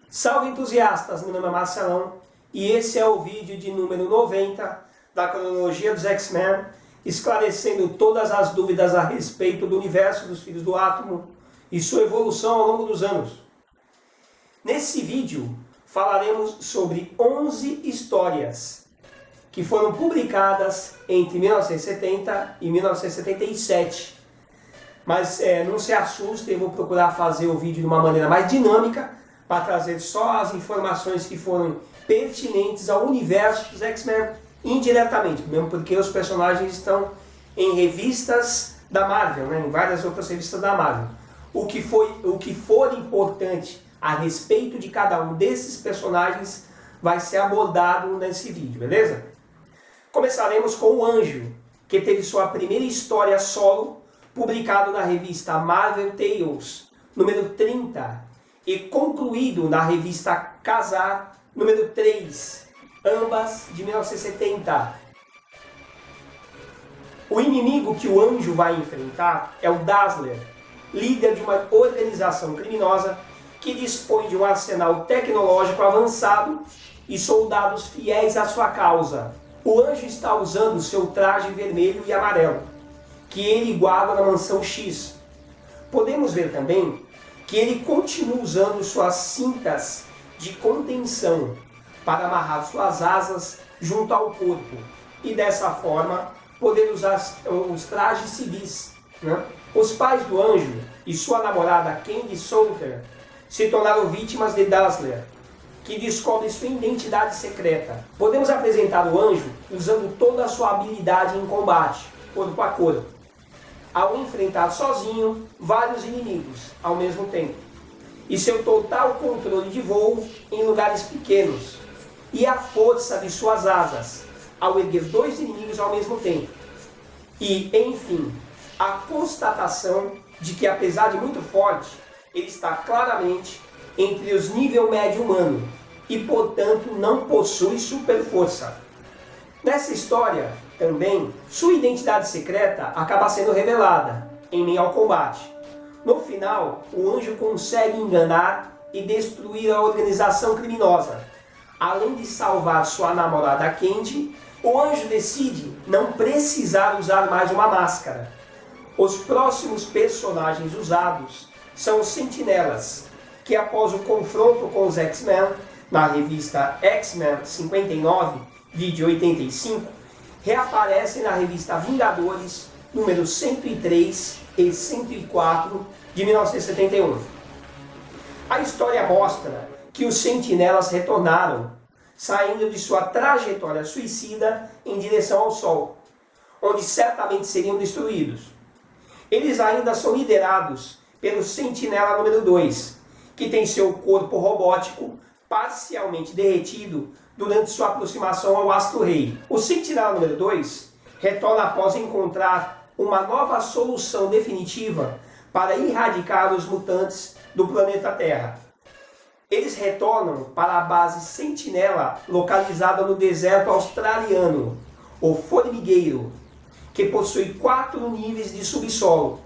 Salve entusiastas, meu nome é Marcelão e esse é o vídeo de número 90 da cronologia dos X-Men, esclarecendo todas as dúvidas a respeito do universo dos Filhos do Átomo e sua evolução ao longo dos anos. Nesse vídeo falaremos sobre 11 histórias que foram publicadas entre 1970 e 1977. Mas não se assustem, eu vou procurar fazer o vídeo de uma maneira mais dinâmica, para trazer só as informações que foram pertinentes ao universo dos X-Men indiretamente, mesmo porque os personagens estão em revistas da Marvel, né, em várias outras revistas da Marvel. O que for importante a respeito de cada um desses personagens vai ser abordado nesse vídeo, beleza? Começaremos com o Anjo, que teve sua primeira história solo publicado na revista Marvel Tales, número 30, e concluído na revista Casar, número 3, ambas de 1970. O inimigo que o Anjo vai enfrentar é o Dazzler, líder de uma organização criminosa que dispõe de um arsenal tecnológico avançado e soldados fiéis à sua causa. O Anjo está usando seu traje vermelho e amarelo, que ele guarda na Mansão X. Podemos ver também que ele continua usando suas cintas de contenção para amarrar suas asas junto ao corpo e dessa forma poder usar os trajes civis, né? Os pais do Anjo e sua namorada Candy Salter se tornaram vítimas de Dazzler, que descobre sua identidade secreta. Podemos apresentar o Anjo usando toda a sua habilidade em combate, corpo a corpo, ao enfrentar sozinho vários inimigos ao mesmo tempo, e seu total controle de voo em lugares pequenos, e a força de suas asas ao erguer dois inimigos ao mesmo tempo, e, enfim, a constatação de que, apesar de muito forte, ele está claramente entre os nível médio humano, e, portanto, não possui super força. Nessa história, também, sua identidade secreta acaba sendo revelada em meio ao combate. No final, o Anjo consegue enganar e destruir a organização criminosa. Além de salvar sua namorada Candy, o Anjo decide não precisar usar mais uma máscara. Os próximos personagens usados são os Sentinelas, que após o confronto com os X-Men, na revista X-Men 59, vídeo 85, reaparecem na revista Vingadores, número 103 e 104, de 1971. A história mostra que os Sentinelas retornaram, saindo de sua trajetória suicida em direção ao Sol, onde certamente seriam destruídos. Eles ainda são liderados pelo Sentinela número 2, que tem seu corpo robótico parcialmente derretido durante sua aproximação ao Astro-Rei. O Sentinela número 2 retorna após encontrar uma nova solução definitiva para erradicar os mutantes do planeta Terra. Eles retornam para a base Sentinela, localizada no deserto australiano, o Formigueiro, que possui 4 níveis de subsolo.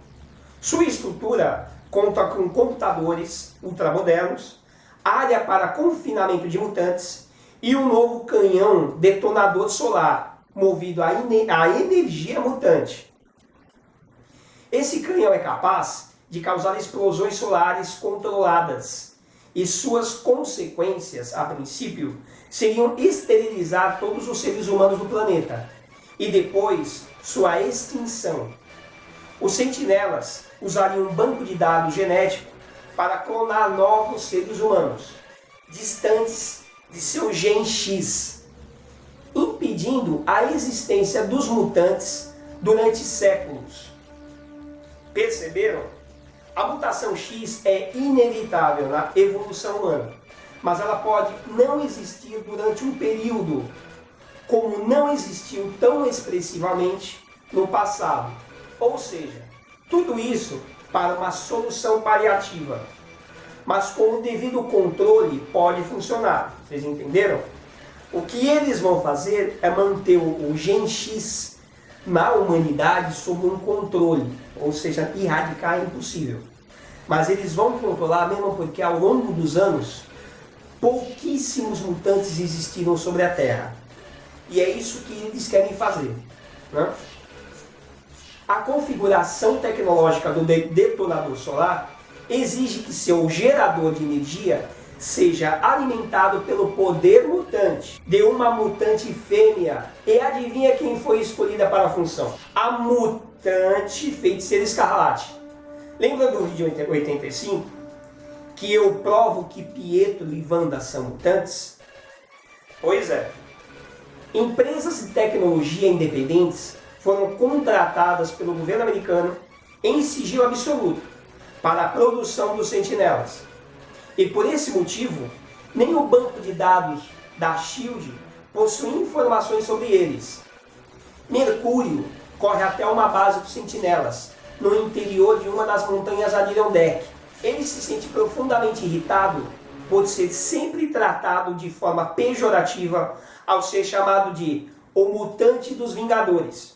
Sua estrutura conta com computadores ultramodernos, área para confinamento de mutantes e um novo canhão detonador solar, movido a energia mutante. Esse canhão é capaz de causar explosões solares controladas, e suas consequências, a princípio, seriam esterilizar todos os seres humanos do planeta, e depois sua extinção. Os Sentinelas usariam um banco de dados genético para clonar novos seres humanos, distantes de seu Gen X, impedindo a existência dos mutantes durante séculos. Perceberam? A mutação X é inevitável na evolução humana, mas ela pode não existir durante um período, como não existiu tão expressivamente no passado. Ou seja, tudo isso para uma solução paliativa, mas com o devido controle pode funcionar. Vocês entenderam? O que eles vão fazer é manter o Gen X na humanidade sob um controle, ou seja, erradicar é impossível. Mas eles vão controlar mesmo porque ao longo dos anos pouquíssimos mutantes existiram sobre a Terra. E é isso que eles querem fazer, né? A configuração tecnológica do detonador solar exige que seu gerador de energia seja alimentado pelo poder mutante de uma mutante fêmea. E adivinha quem foi escolhida para a função? A mutante Feiticeira Escarlate. Lembra do vídeo 85? Que eu provo que Pietro e Wanda são mutantes? Pois é. Empresas de tecnologia independentes foram contratadas pelo governo americano em sigilo absoluto para a produção dos sentinelas. E por esse motivo, nem o banco de dados da SHIELD possui informações sobre eles. Mercúrio corre até uma base dos sentinelas, no interior de uma das montanhas Adirondack. Ele se sente profundamente irritado por ser sempre tratado de forma pejorativa ao ser chamado de o mutante dos Vingadores.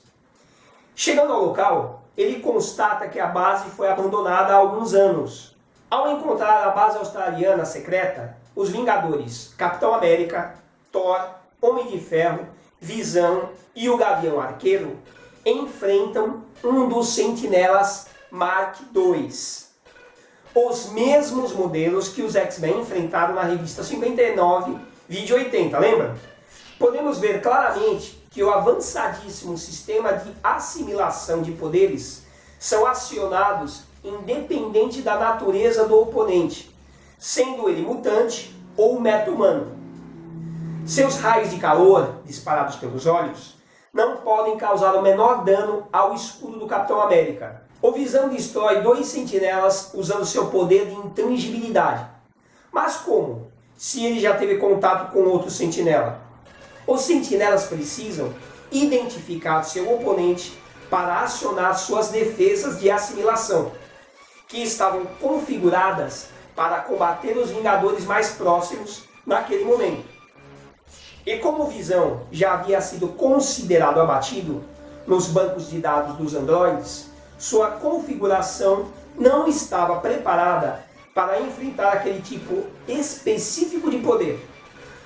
Chegando ao local, ele constata que a base foi abandonada há alguns anos. Ao encontrar a base australiana secreta, os Vingadores, Capitão América, Thor, Homem de Ferro, Visão e o Gavião Arqueiro enfrentam um dos Sentinelas Mark II. Os mesmos modelos que os X-Men enfrentaram na revista 59, vídeo 80, lembra? Podemos ver claramente que o avançadíssimo sistema de assimilação de poderes são acionados independente da natureza do oponente, sendo ele mutante ou meta-humano. Seus raios de calor, disparados pelos olhos, não podem causar o menor dano ao escudo do Capitão América. O Visão destrói 2 sentinelas usando seu poder de intangibilidade. Mas como? Se ele já teve contato com outro sentinela? Os sentinelas precisam identificar seu oponente para acionar suas defesas de assimilação, que estavam configuradas para combater os Vingadores mais próximos naquele momento. E como o Visão já havia sido considerado abatido nos bancos de dados dos androides, sua configuração não estava preparada para enfrentar aquele tipo específico de poder.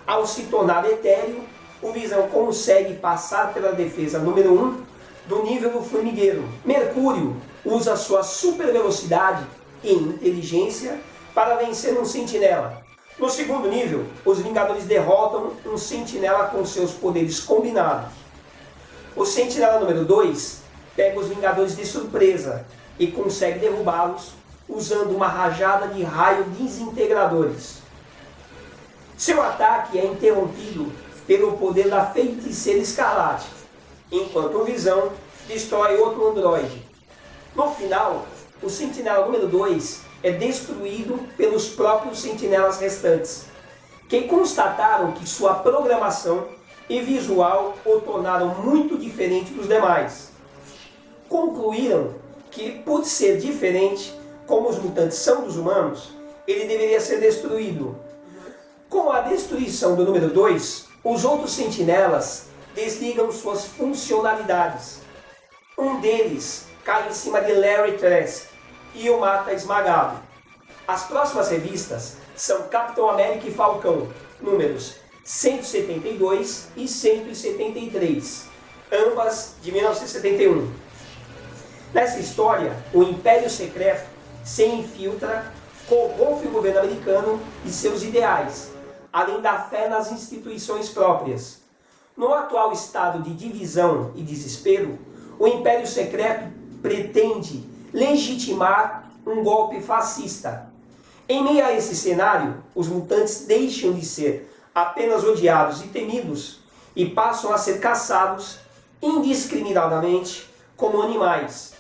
Ao se tornar etéreo, o Visão consegue passar pela defesa número 1 do nível do formigueiro. Mercúrio usa sua super velocidade e inteligência para vencer um sentinela. No segundo nível, os Vingadores derrotam um sentinela com seus poderes combinados. O sentinela número 2 pega os Vingadores de surpresa e consegue derrubá-los usando uma rajada de raio desintegradores. Seu ataque é interrompido pelo poder da Feiticeira Escarlate, enquanto o Visão destrói outro androide. No final, o Sentinela número 2 é destruído pelos próprios sentinelas restantes, que constataram que sua programação e visual o tornaram muito diferente dos demais. Concluíram que, por ser diferente, como os mutantes são dos humanos, ele deveria ser destruído. Com a destruição do número 2, os outros sentinelas desligam suas funcionalidades. Um deles cai em cima de Larry Trask e o mata esmagado. As próximas revistas são Capitão América e Falcão, números 172 e 173, ambas de 1971. Nessa história, o Império Secreto se infiltra, corrompe o governo americano e seus ideais, além da fé nas instituições próprias. No atual estado de divisão e desespero, o Império Secreto pretende legitimar um golpe fascista. Em meio a esse cenário, os mutantes deixam de ser apenas odiados e temidos e passam a ser caçados indiscriminadamente como animais.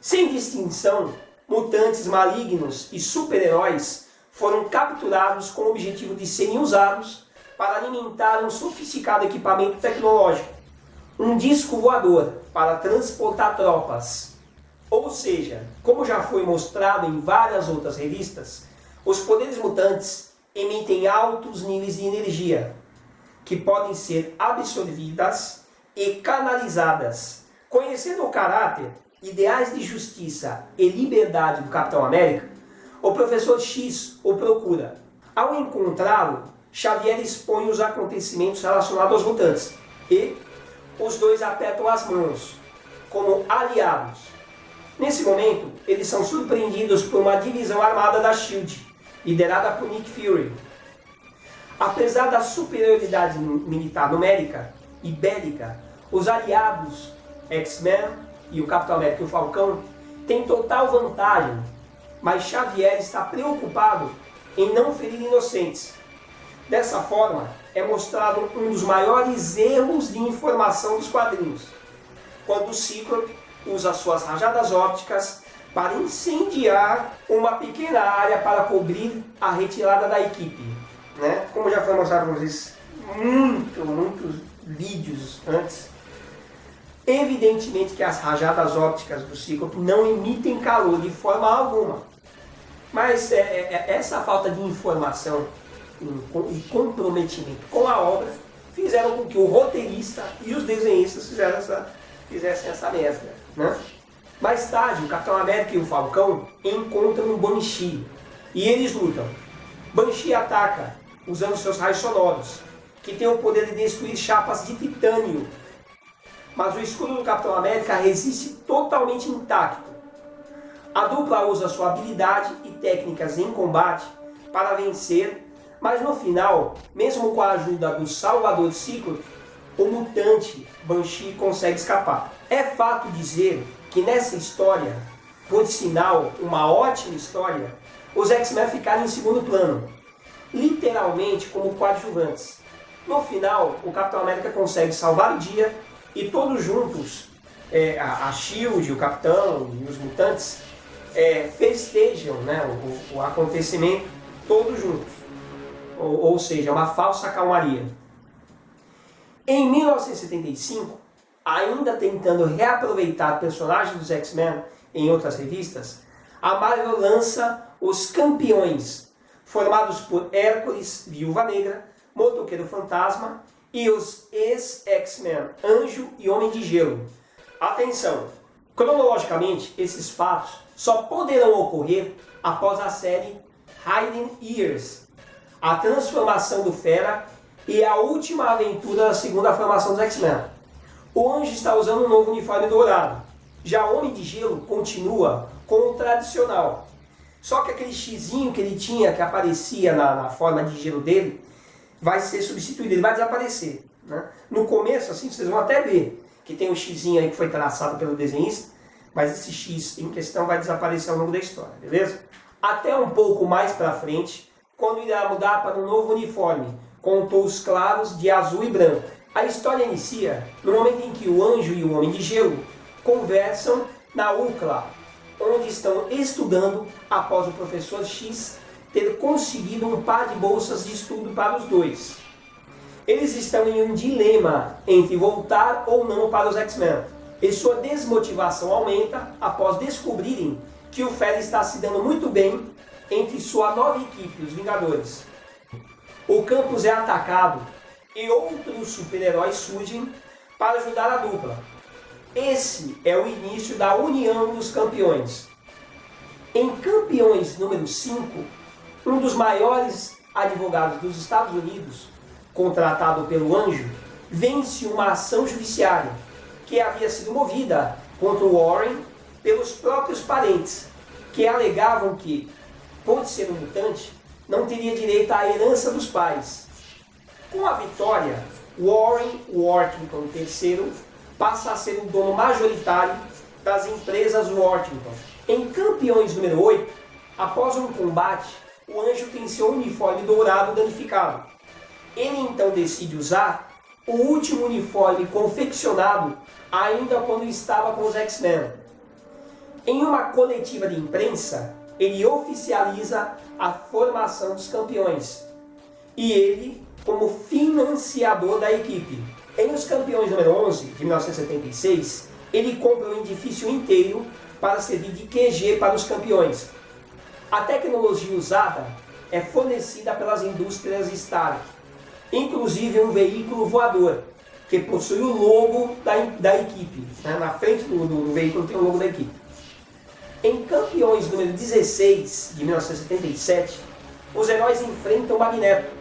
Sem distinção, mutantes malignos e super-heróis foram capturados com o objetivo de serem usados para alimentar um sofisticado equipamento tecnológico, um disco voador para transportar tropas. Ou seja, como já foi mostrado em várias outras revistas, os poderes mutantes emitem altos níveis de energia, que podem ser absorvidas e canalizadas. Conhecendo o caráter, ideais de justiça e liberdade do Capitão América, o Professor X o procura. Ao encontrá-lo, Xavier expõe os acontecimentos relacionados aos mutantes e os dois apertam as mãos, como aliados. Nesse momento, eles são surpreendidos por uma divisão armada da SHIELD, liderada por Nick Fury. Apesar da superioridade militar numérica e bélica, os aliados X-Men e o Capitão América e o Falcão têm total vantagem, mas Xavier está preocupado em não ferir inocentes. Dessa forma, é mostrado um dos maiores erros de informação dos quadrinhos, quando o Cíclope usa suas rajadas ópticas para incendiar uma pequena área para cobrir a retirada da equipe. Né? Como já foi mostrado para vocês muitos vídeos antes, evidentemente que as rajadas ópticas do Cíclope não emitem calor de forma alguma. Mas essa falta de informação e comprometimento com a obra fizeram com que o roteirista e os desenhistas fizessem essa mescla. Né? Mais tarde, o Capitão América e o Falcão encontram um Banshee e eles lutam. Banshee ataca usando seus raios sonoros, que tem o poder de destruir chapas de titânio. Mas o escudo do Capitão América resiste totalmente intacto. A dupla usa sua habilidade e técnicas em combate para vencer, mas no final, mesmo com a ajuda do Salvador Cíclope, o mutante Banshee consegue escapar. É fato dizer que nessa história, por sinal uma ótima história, os X-Men ficaram em segundo plano, literalmente como coadjuvantes. No final, o Capitão América consegue salvar o dia e todos juntos, a SHIELD, o Capitão e os mutantes, festejam, né, o acontecimento todos juntos. Ou seja, uma falsa calmaria. Em 1975, ainda tentando reaproveitar personagens dos X-Men em outras revistas, a Marvel lança os Campeões, formados por Hércules, Viúva Negra, Motoqueiro Fantasma e os ex-X-Men Anjo e Homem de Gelo. Atenção! Cronologicamente, esses fatos só poderão ocorrer após a série Hidden Years, a transformação do Fera e a última aventura da segunda formação dos X-Men. O Anjo está usando um novo uniforme dourado. Já o Homem de Gelo continua com o tradicional. Só que aquele xizinho que ele tinha, que aparecia na forma de gelo dele, vai ser substituído, ele vai desaparecer. Né? No começo, assim, vocês vão até ver que tem um xizinho aí que foi traçado pelo desenhista, mas esse X em questão vai desaparecer ao longo da história, beleza? Até um pouco mais para frente, quando irá mudar para um novo uniforme, com tons claros de azul e branco. A história inicia no momento em que o Anjo e o Homem de Gelo conversam na UCLA, onde estão estudando após o professor X ter conseguido um par de bolsas de estudo para os dois. Eles estão em um dilema entre voltar ou não para os X-Men, e sua desmotivação aumenta após descobrirem que o Fera está se dando muito bem entre sua nova equipe, os Vingadores. O campus é atacado e outros super-heróis surgem para ajudar a dupla. Esse é o início da união dos campeões. Em Campeões número 5, um dos maiores advogados dos Estados Unidos, contratado pelo Anjo, vence uma ação judiciária que havia sido movida contra o Warren pelos próprios parentes, que alegavam que, por ser um mutante, não teria direito à herança dos pais. Com a vitória, Warren Worthington III passa a ser o dono majoritário das empresas Worthington. Em Campeões número 8, após um combate, o Anjo tem seu uniforme dourado danificado. Ele então decide usar o último uniforme confeccionado ainda quando estava com os X-Men. Em uma coletiva de imprensa, ele oficializa a formação dos campeões e ele como financiador da equipe. Em Os Campeões número 11, de 1976, ele compra um edifício inteiro para servir de QG para os campeões. A tecnologia usada é fornecida pelas indústrias Stark, inclusive um veículo voador, que possui o logo da equipe. Né? Na frente do veículo tem o logo da equipe. Em Campeões número 16, de 1977, os heróis enfrentam Magneto,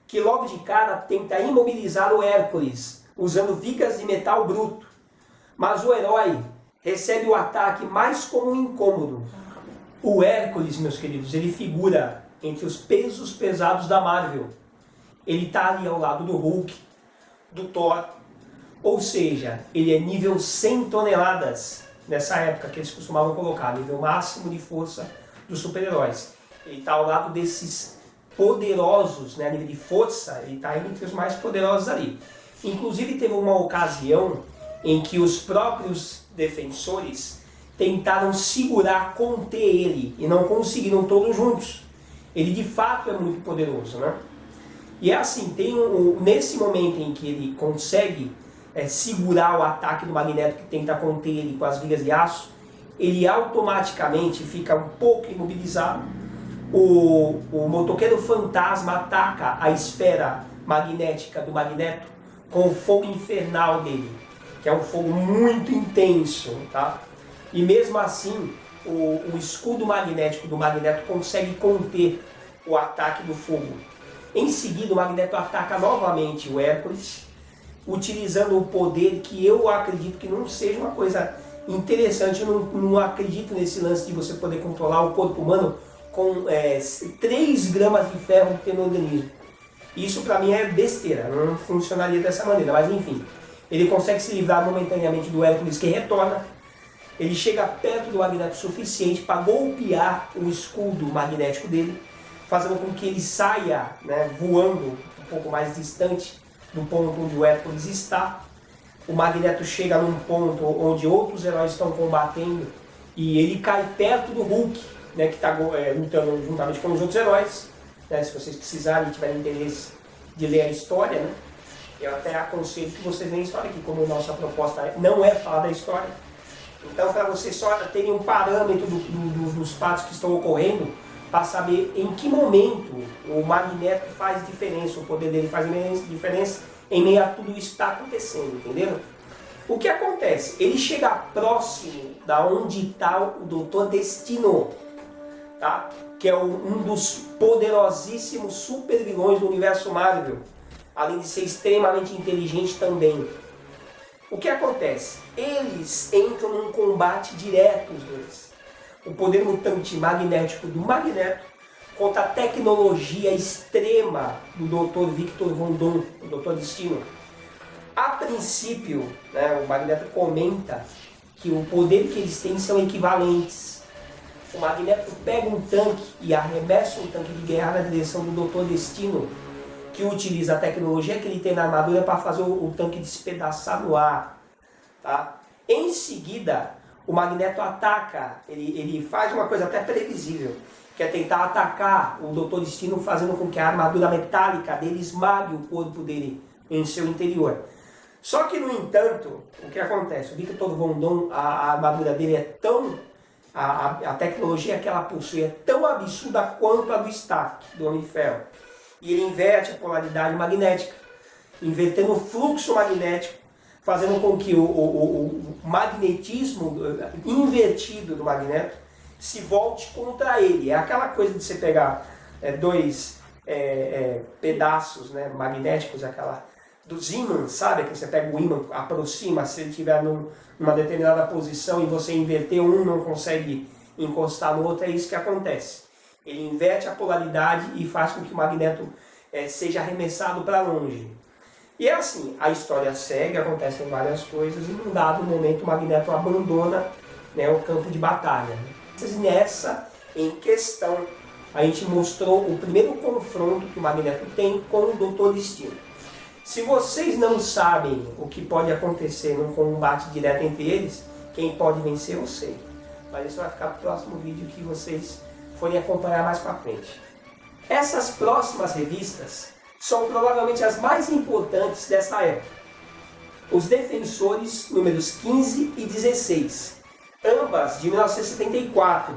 que logo de cara tenta imobilizar o Hércules, usando vigas de metal bruto. Mas o herói recebe o ataque mais como um incômodo. O Hércules, meus queridos, ele figura entre os pesos pesados da Marvel. Ele está ali ao lado do Hulk, do Thor, ou seja, ele é nível 100 toneladas, nessa época que eles costumavam colocar, nível máximo de força dos super-heróis. Ele está ao lado desses poderosos, né, a nível de força, ele está entre os mais poderosos ali. Inclusive teve uma ocasião em que os próprios defensores tentaram segurar, conter ele, e não conseguiram todos juntos. Ele de fato é muito poderoso, né? E é assim, nesse momento em que ele consegue segurar o ataque do Magneto, que tenta conter ele com as vigas de aço, ele automaticamente fica um pouco imobilizado. O motoqueiro fantasma ataca a esfera magnética do Magneto com o fogo infernal dele, que é um fogo muito intenso, tá? E mesmo assim, o escudo magnético do Magneto consegue conter o ataque do fogo. Em seguida, o Magneto ataca novamente o Hércules, utilizando o poder que eu acredito que não seja uma coisa interessante. Eu não acredito nesse lance de você poder controlar o corpo humano com 3 gramas de ferro que tem no organismo. Isso para mim é besteira, não funcionaria dessa maneira, mas enfim. Ele consegue se livrar momentaneamente do Hércules, que retorna. Ele chega perto do Magneto o suficiente para golpear o escudo magnético dele, fazendo com que ele saia, né, voando um pouco mais distante do ponto onde o Hércules está. O Magneto chega num ponto onde outros heróis estão combatendo e ele cai perto do Hulk, né, que está lutando juntamente com os outros heróis. Né, se vocês precisarem e tiverem interesse de ler a história, né, eu até aconselho que vocês leiam a história aqui, como nossa proposta não é falar da história. Então, para vocês só terem um parâmetro dos fatos que estão ocorrendo, para saber em que momento o Magneto faz diferença, o poder dele faz diferença em meio a tudo isso que está acontecendo, entenderam? O que acontece? Ele chega próximo da onde está o Doutor Destino, tá? Que é um dos poderosíssimos super vilões do universo Marvel, além de ser extremamente inteligente também. O que acontece? Eles entram num combate direto, os dois. O poder mutante magnético do Magneto contra a tecnologia extrema do Dr. Victor Von Doom, o Dr. Destino. A princípio, né, o Magneto comenta que o poder que eles têm são equivalentes. O Magneto pega um tanque e arremessa um tanque de guerra na direção do Dr. Destino, que utiliza a tecnologia que ele tem na armadura para fazer o tanque despedaçar no ar. Tá? Em seguida, o Magneto ataca, ele faz uma coisa até previsível, que é tentar atacar o Dr. Destino, fazendo com que a armadura metálica dele esmague o corpo dele em seu interior. Só que, no entanto, o que acontece? O Victor Von Doom, a armadura dele é tão... A tecnologia que ela possui é tão absurda quanto a do Stark, do Homem de Ferro. E ele inverte a polaridade magnética, invertendo o fluxo magnético, fazendo com que o magnetismo invertido do Magneto se volte contra ele. É aquela coisa de você pegar dois pedaços, né, magnéticos, dos ímãs, sabe? Que você pega o ímã, aproxima, se ele estiver numa determinada posição e você inverter um, não consegue encostar no outro, é isso que acontece. Ele inverte a polaridade e faz com que o Magneto seja arremessado para longe. E é assim, a história segue, acontecem várias coisas, e num dado momento o Magneto abandona, né, o campo de batalha. Nessa, em questão, a gente mostrou o primeiro confronto que o Magneto tem com o Dr. Destino. Se vocês não sabem o que pode acontecer num combate direto entre eles, quem pode vencer eu sei. Mas isso vai ficar para o próximo vídeo que vocês forem acompanhar mais para frente. Essas próximas revistas são provavelmente as mais importantes dessa época. Os Defensores, números 15 e 16, ambas de 1974.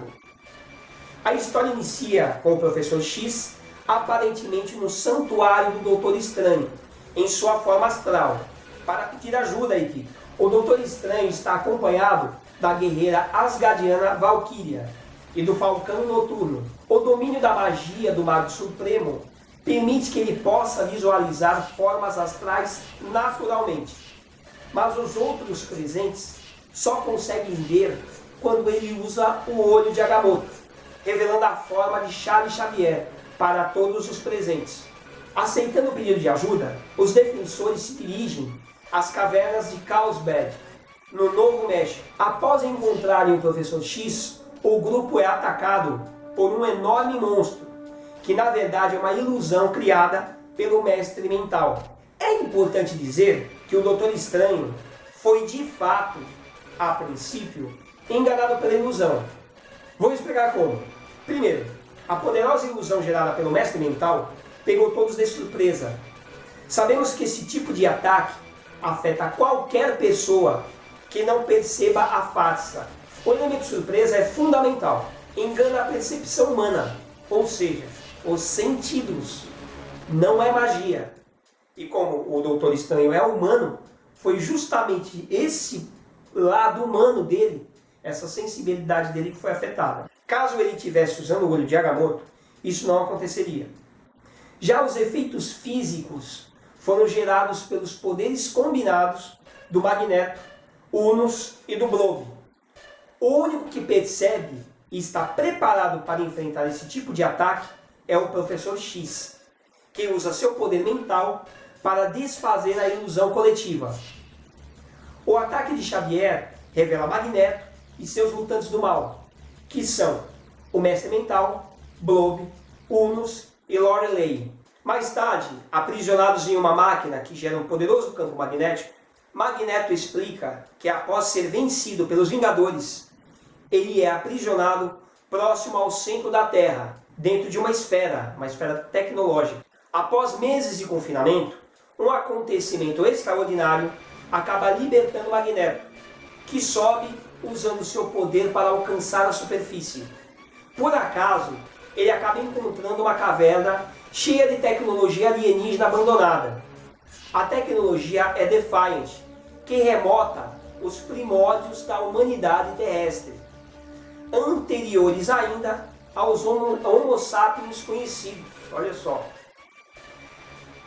A história inicia com o Professor X, aparentemente no santuário do Doutor Estranho, em sua forma astral, para pedir ajuda à equipe. O Doutor Estranho está acompanhado da guerreira asgardiana Valkyria, e do Falcão Noturno. O domínio da magia do Mago Supremo permite que ele possa visualizar formas astrais naturalmente, mas os outros presentes só conseguem ver quando ele usa o olho de Agamotto, revelando a forma de Charles Xavier para todos os presentes. Aceitando o pedido de ajuda, os defensores se dirigem às cavernas de Carlsbad, no Novo México. Após encontrarem o Professor X, o grupo é atacado por um enorme monstro, que na verdade é uma ilusão criada pelo Mestre Mental. É importante dizer que o Doutor Estranho foi de fato, a princípio, enganado pela ilusão. Vou explicar como. Primeiro, a poderosa ilusão gerada pelo Mestre Mental pegou todos de surpresa. Sabemos que esse tipo de ataque afeta qualquer pessoa que não perceba a farsa. O elemento surpresa é fundamental. Engana a percepção humana, ou seja, os sentidos. Não é magia. E como o Doutor Estranho é humano, foi justamente esse lado humano dele, essa sensibilidade dele que foi afetada. Caso ele estivesse usando o olho de Agamotto, isso não aconteceria. Já os efeitos físicos foram gerados pelos poderes combinados do Magneto, Unus e do Blob. O único que percebe e está preparado para enfrentar esse tipo de ataque é o Professor X, que usa seu poder mental para desfazer a ilusão coletiva. O ataque de Xavier revela Magneto e seus mutantes do mal, que são o Mestre Mental, Blob, Unus e Lorelei. Mais tarde, aprisionados em uma máquina que gera um poderoso campo magnético, Magneto explica que após ser vencido pelos Vingadores, ele é aprisionado próximo ao centro da Terra, dentro de uma esfera tecnológica. Após meses de confinamento, um acontecimento extraordinário acaba libertando Magneto, que sobe usando seu poder para alcançar a superfície. Por acaso, ele acaba encontrando uma caverna cheia de tecnologia alienígena abandonada. A tecnologia é Defiant, que remota os primórdios da humanidade terrestre, anteriores ainda aos Homo sapiens conhecidos. Olha só.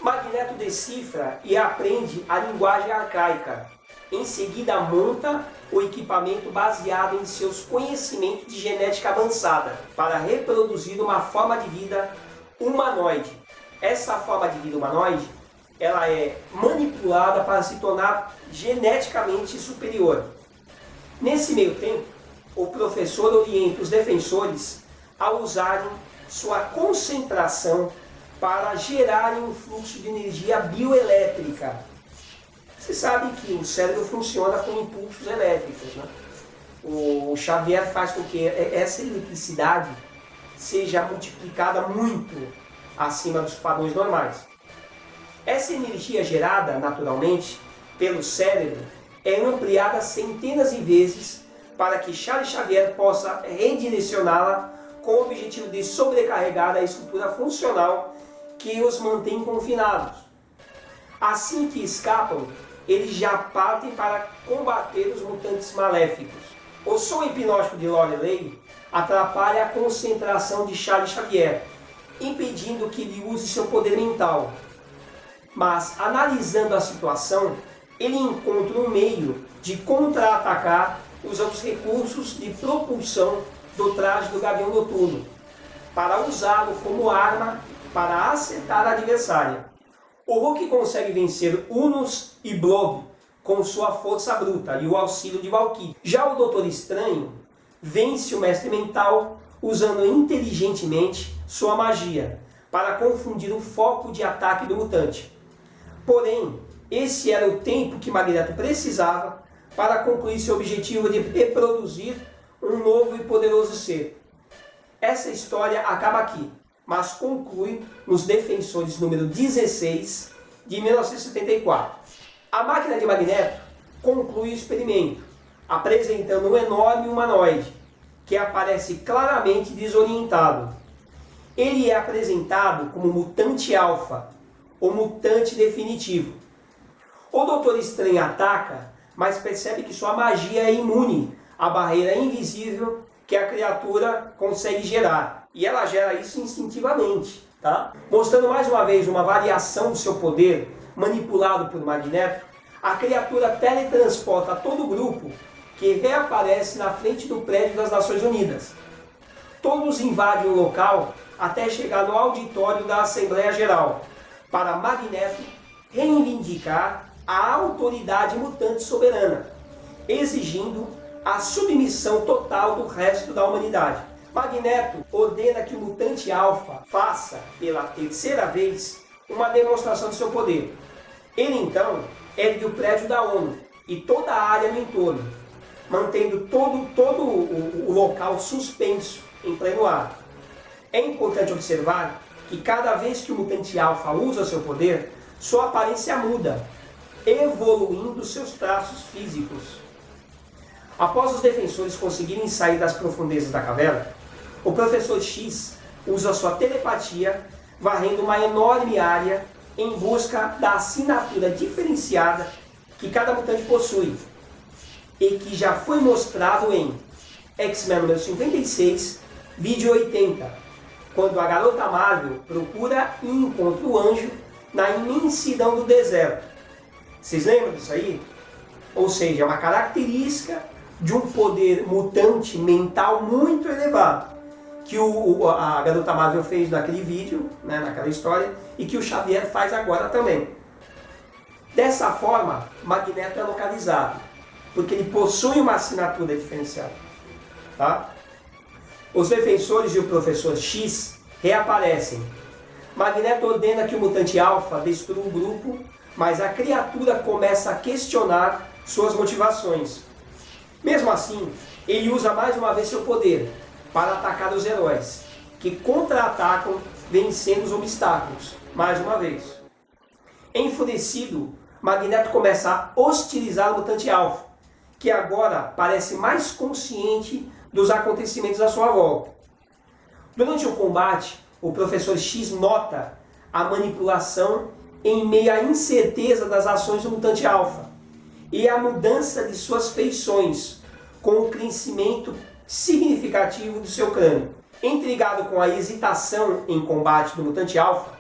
Magneto decifra e aprende a linguagem arcaica. Em seguida monta o equipamento baseado em seus conhecimentos de genética avançada para reproduzir uma forma de vida humanoide. Essa forma de vida humanoide, ela é manipulada para se tornar geneticamente superior. Nesse meio tempo, o professor orienta os defensores a usarem sua concentração para gerarem um fluxo de energia bioelétrica. Você sabe que o cérebro funciona com impulsos elétricos, né? O Xavier faz com que essa eletricidade seja multiplicada muito acima dos padrões normais. Essa energia gerada naturalmente pelo cérebro é ampliada centenas de vezes para que Charles Xavier possa redirecioná-la com o objetivo de sobrecarregar a estrutura funcional que os mantém confinados. Assim que escapam, eles já partem para combater os mutantes maléficos. O som hipnótico de Lorelei atrapalha a concentração de Charles Xavier, impedindo que ele use seu poder mental. Mas, analisando a situação, ele encontra um meio de contra-atacar usando os recursos de propulsão do traje do Gavião Noturno, para usá-lo como arma para acertar a adversária. O Hulk consegue vencer Unus e Blob com sua força bruta e o auxílio de Valkyrie. Já o Doutor Estranho vence o Mestre Mental usando inteligentemente sua magia para confundir o foco de ataque do mutante. Porém, esse era o tempo que Magneto precisava para concluir seu objetivo de reproduzir um novo e poderoso ser. Essa história acaba aqui, mas conclui nos Defensores número 16 de 1974. A máquina de Magneto conclui o experimento, apresentando um enorme humanoide, que aparece claramente desorientado. Ele é apresentado como mutante alfa, o mutante definitivo. O Doutor Estranho ataca, mas percebe que sua magia é imune à barreira invisível que a criatura consegue gerar. E ela gera isso instintivamente, tá? Mostrando mais uma vez uma variação do seu poder manipulado por Magneto, a criatura teletransporta todo o grupo que reaparece na frente do prédio das Nações Unidas. Todos invadem o local até chegar no auditório da Assembleia Geral, para Magneto reivindicar a autoridade mutante soberana, exigindo a submissão total do resto da humanidade. Magneto ordena que o mutante Alpha faça, pela terceira vez, uma demonstração do seu poder. Ele então ergue o prédio da ONU e toda a área no entorno, mantendo todo o local suspenso em pleno ar. É importante observar que cada vez que o mutante Alpha usa seu poder, sua aparência muda, evoluindo seus traços físicos. Após os defensores conseguirem sair das profundezas da caverna, o Professor X usa sua telepatia, varrendo uma enorme área em busca da assinatura diferenciada que cada mutante possui e que já foi mostrado em X-Men número 56, vídeo 80, quando a garota Marvel procura e encontra o anjo na imensidão do deserto. Vocês lembram disso aí? Ou seja, é uma característica de um poder mutante mental muito elevado que a garota Marvel fez naquele vídeo, né, naquela história, e que o Xavier faz agora também. Dessa forma, Magneto é localizado, porque ele possui uma assinatura diferenciada. Tá? Os defensores e o Professor X reaparecem. Magneto ordena que o mutante Alpha destrua o grupo, mas a criatura começa a questionar suas motivações. Mesmo assim, ele usa mais uma vez seu poder para atacar os heróis, que contra-atacam vencendo os obstáculos, mais uma vez. Enfurecido, Magneto começa a hostilizar o mutante Alpha, que agora parece mais consciente dos acontecimentos à sua volta. Durante o combate, o Professor X nota a manipulação em meio à incerteza das ações do mutante Alpha e a mudança de suas feições, com o crescimento significativo do seu crânio. Intrigado com a hesitação em combate do mutante Alpha,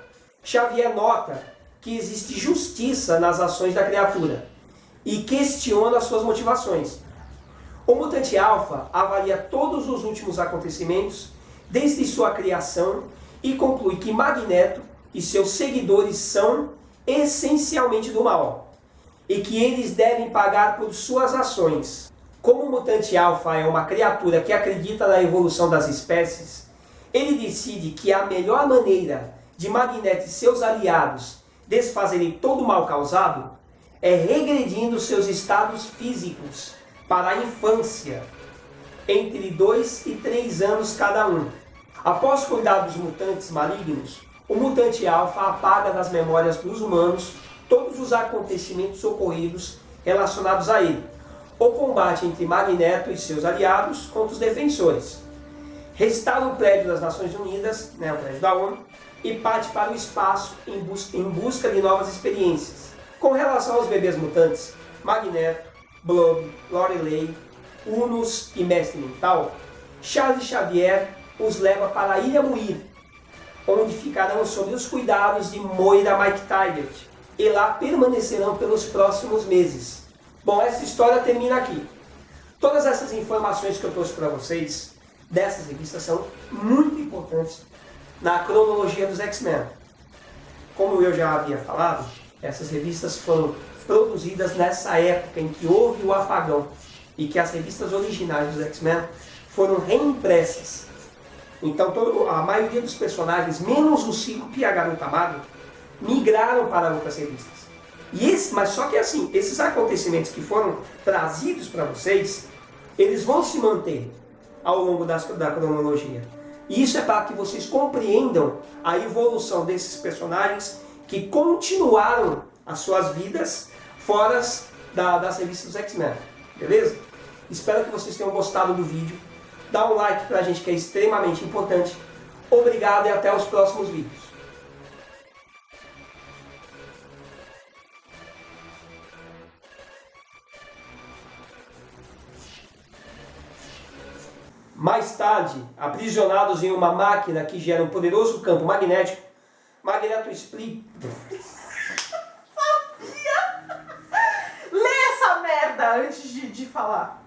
Xavier nota que existe justiça nas ações da criatura e questiona suas motivações. O mutante Alpha avalia todos os últimos acontecimentos desde sua criação e conclui que Magneto e seus seguidores são essencialmente do mal e que eles devem pagar por suas ações. Como o mutante Alpha é uma criatura que acredita na evolução das espécies, ele decide que a melhor maneira de Magneto e seus aliados desfazerem todo o mal causado é regredindo seus estados físicos para a infância, entre 2 e 3 anos cada um. Após cuidar dos mutantes malignos, o mutante Alpha apaga das memórias dos humanos todos os acontecimentos ocorridos relacionados a ele. O combate entre Magneto e seus aliados contra os defensores. Restaura o prédio das Nações Unidas, o prédio da ONU, e parte para o espaço em busca de novas experiências. Com relação aos bebês mutantes, Magneto, Blob, Lorelei, Unus e Mestre Mental, Charles Xavier os leva para a Ilha Muir, onde ficarão sob os cuidados de Moira McTaggart, e lá permanecerão pelos próximos meses. Bom, essa história termina aqui. Todas essas informações que eu trouxe para vocês, dessas revistas, são muito importantes na cronologia dos X-Men. Como eu já havia falado, essas revistas foram produzidas nessa época em que houve o apagão e que as revistas originais dos X-Men foram reimpressas. Então a maioria dos personagens, menos o Cíclope e a Garota Marvel, migraram para outras revistas. Mas só que assim, esses acontecimentos que foram trazidos para vocês, eles vão se manter ao longo da cronologia. E isso é para que vocês compreendam a evolução desses personagens que continuaram as suas vidas fora das revistas dos X-Men. Beleza? Espero que vocês tenham gostado do vídeo. Dá um like pra gente que é extremamente importante. Obrigado e até os próximos vídeos. Mais tarde, aprisionados em uma máquina que gera um poderoso campo magnético, Magneto explica... Lê essa merda antes de falar.